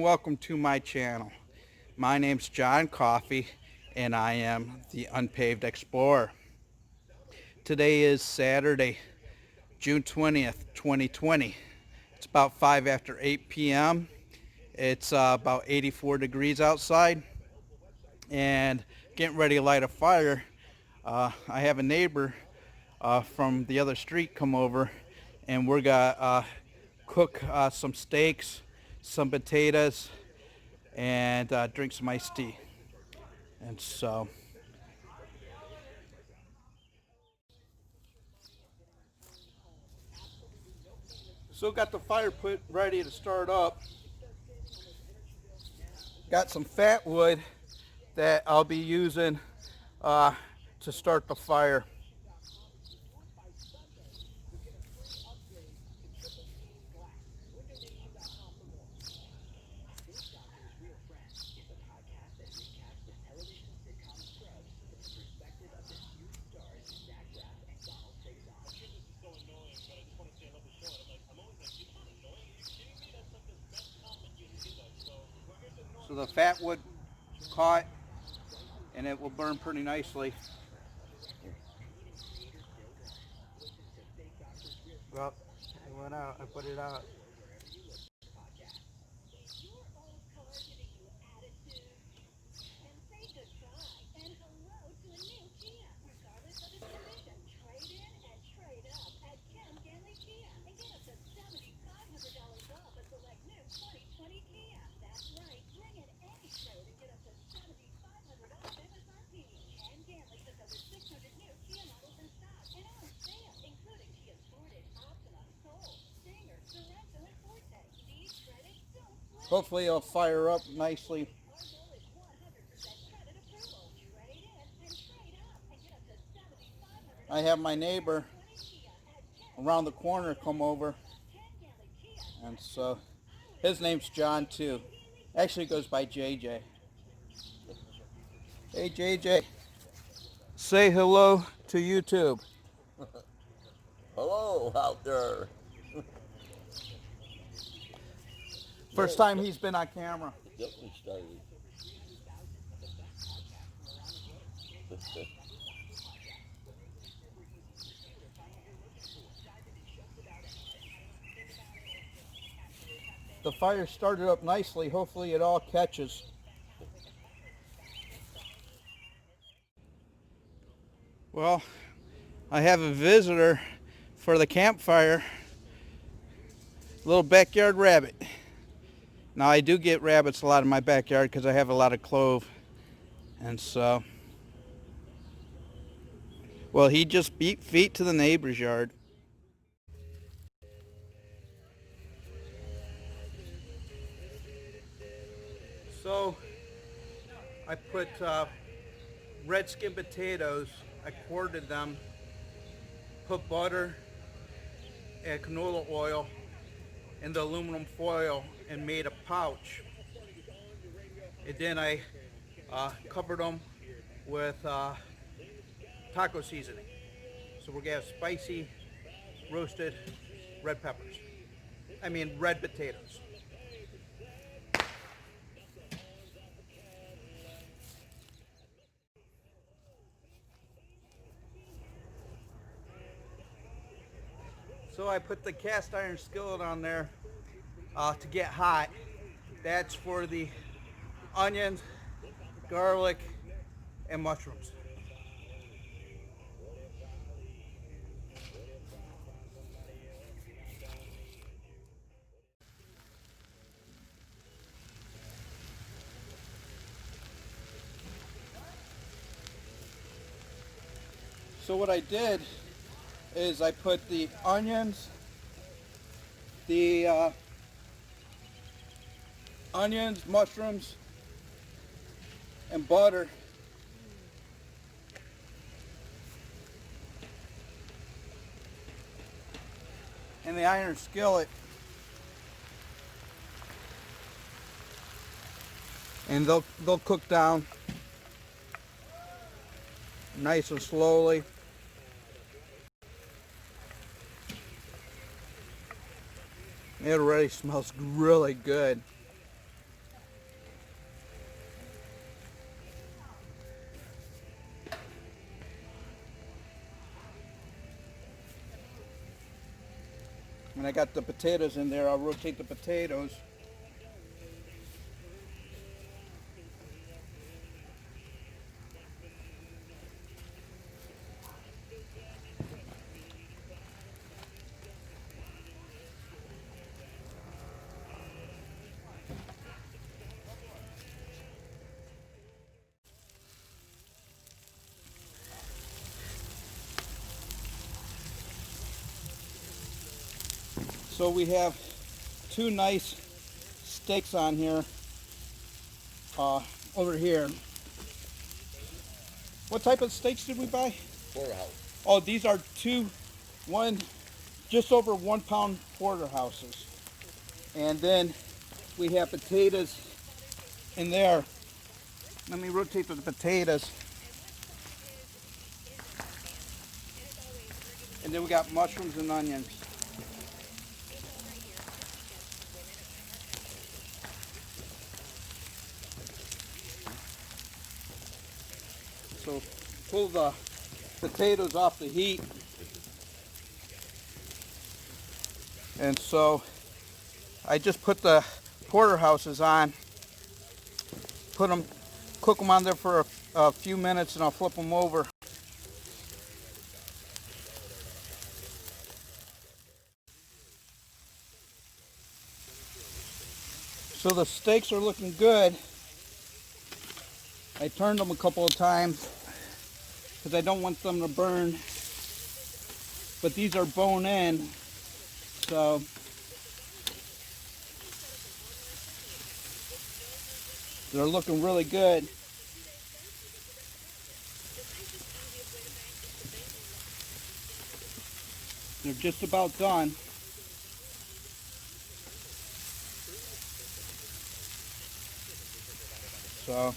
welcome to my channel. My name's John Coffey and I am the Unpaved Explorer. Today is Saturday, June 20th, 2020. It's about 5 after 8 p.m. It's about 84 degrees outside and getting ready to light a fire. I have a neighbor from the other street come over and we're gonna cook some steaks, some potatoes, and drink some iced tea. And so got the fire put ready to start up. Got some fat wood that I'll be using to start the fire. So the fat wood caught and it will burn pretty nicely. Well, it went out. I put it out. Hopefully it'll fire up nicely. I have my neighbor around the corner come over, and so his name's John too. Actually goes by JJ. Hey JJ, say hello to YouTube. Hello out there. First time he's been on camera. Yep, we started. The fire started up nicely. Hopefully it all catches. Well, I have a visitor for the campfire. Little backyard rabbit. Now I do get rabbits a lot in my backyard because I have a lot of clove. And so, well, he just beat feet to the neighbor's yard. So I put red skin potatoes, I quartered them, put butter and canola oil in the aluminum foil and made a pouch. And then I covered them with taco seasoning. So we're gonna have spicy roasted red peppers. I mean red potatoes. So I put the cast iron skillet on there to get hot. That's for the onions, garlic, and mushrooms. So what I did is I put the onions, mushrooms, and butter in the iron skillet, and they'll cook down nice and slowly. It already smells really good. And I got the potatoes in there. I'll rotate the potatoes. So we have two nice steaks on here, over here. What type of steaks did we buy? Porterhouse. Oh, these are just over 1 pound porterhouses. And then we have potatoes in there. Let me rotate the potatoes. And then we got mushrooms and onions. So pull the potatoes off the heat. And so I just put the porterhouses on, cook them on there for a few minutes, and I'll flip them over. So the steaks are looking good. I turned them a couple of times because I don't want them to burn. But these are bone in, so they're looking really good. They're just about done. So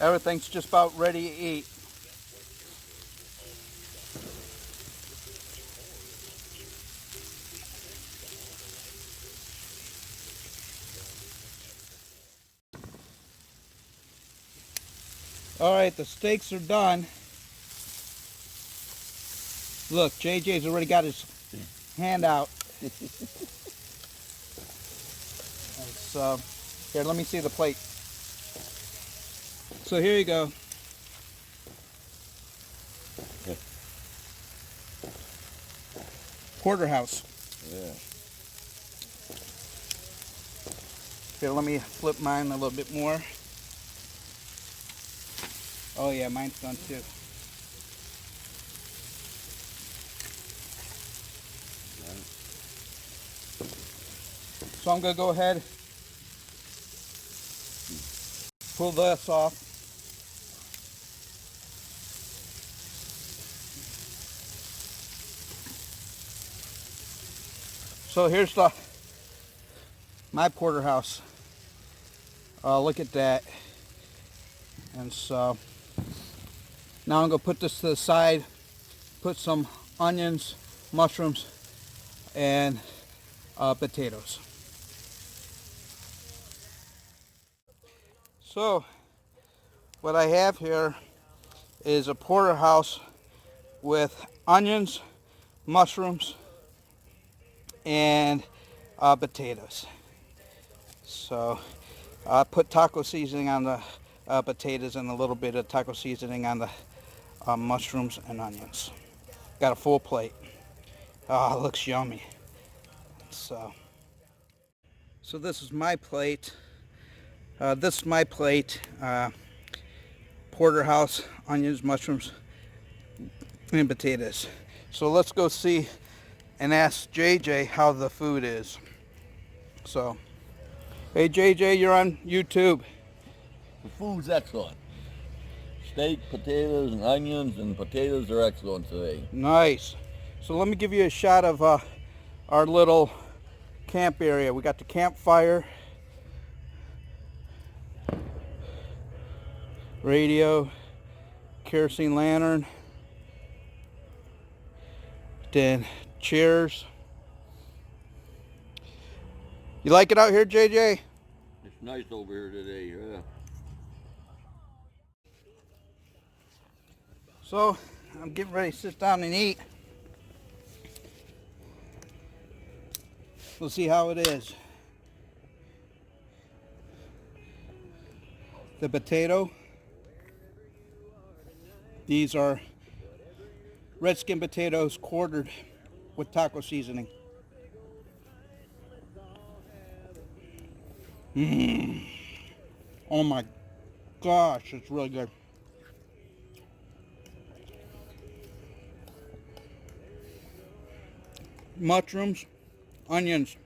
everything's just about ready to eat. All right, the steaks are done. Look, JJ's already got his hand out. So, here, let me see the plate. So here you go. Yeah. Porterhouse. Yeah. Here, let me flip mine a little bit more. Oh yeah, mine's done too. So I'm going to go ahead, pull this off. So here's my porterhouse. Look at that. And so now I'm going to put this to the side, put some onions, mushrooms, and potatoes. So what I have here is a porterhouse with onions, mushrooms, and potatoes. So I put taco seasoning on the potatoes and a little bit of taco seasoning on the mushrooms and onions. Got a full plate. Oh, it looks yummy. So this is my plate. Porterhouse, onions, mushrooms, and potatoes. So let's go see and ask JJ how the food is. So, hey JJ, you're on YouTube. The food's excellent. Steak, potatoes, and onions, and potatoes are excellent today. Nice. So let me give you a shot of our little camp area. We got the campfire, radio, kerosene lantern, then chairs. You like it out here, JJ? It's nice over here today, yeah. So I'm getting ready to sit down and eat. We'll see how it is. The potato. These are red skin potatoes quartered with taco seasoning. Oh my gosh, it's really good. Mushrooms, onions.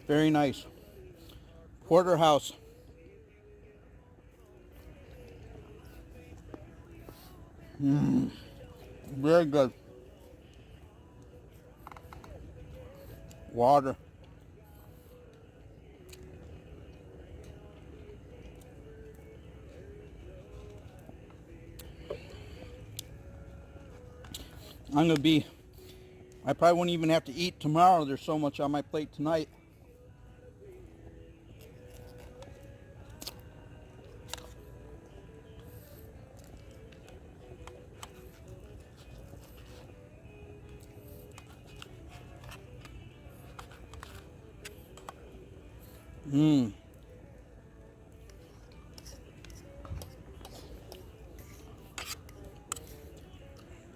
Very nice. Porterhouse. Very good. Water. I probably won't even have to eat tomorrow. There's so much on my plate tonight.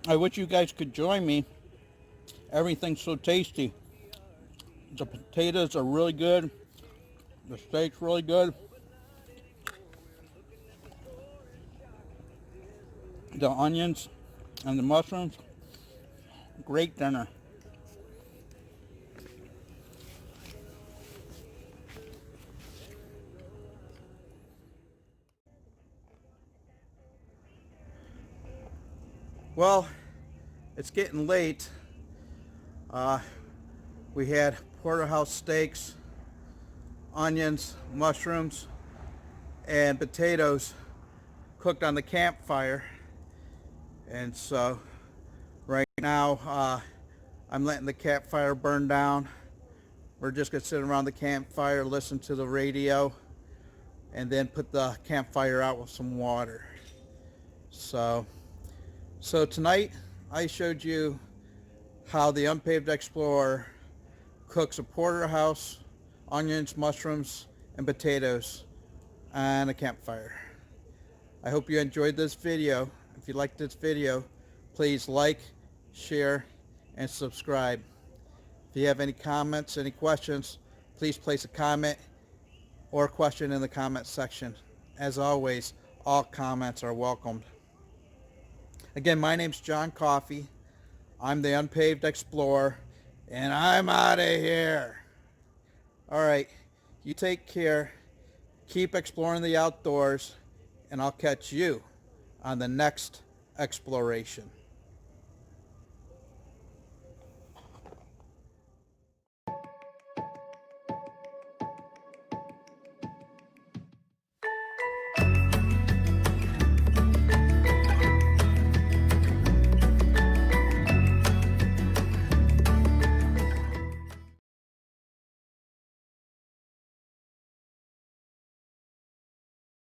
I wish you guys could join me. Everything's so tasty. The potatoes are really good. The steak's really good. The onions and the mushrooms. Great dinner. Well, it's getting late. We had porterhouse steaks, onions, mushrooms, and potatoes cooked on the campfire. And so right now I'm letting the campfire burn down. We're just gonna sit around the campfire, listen to the radio, and then put the campfire out with some water. So tonight I showed you how the Unpaved Explorer cooks a porterhouse, onions, mushrooms, and potatoes on a campfire. I hope you enjoyed this video. If you liked this video, please like, share, and subscribe. If you have any comments, any questions, please place a comment or question in the comment section. As always, all comments are welcomed. Again, my name's John Coffey. I'm the Unpaved Explorer, and I'm out of here. All right, you take care. Keep exploring the outdoors, and I'll catch you on the next exploration.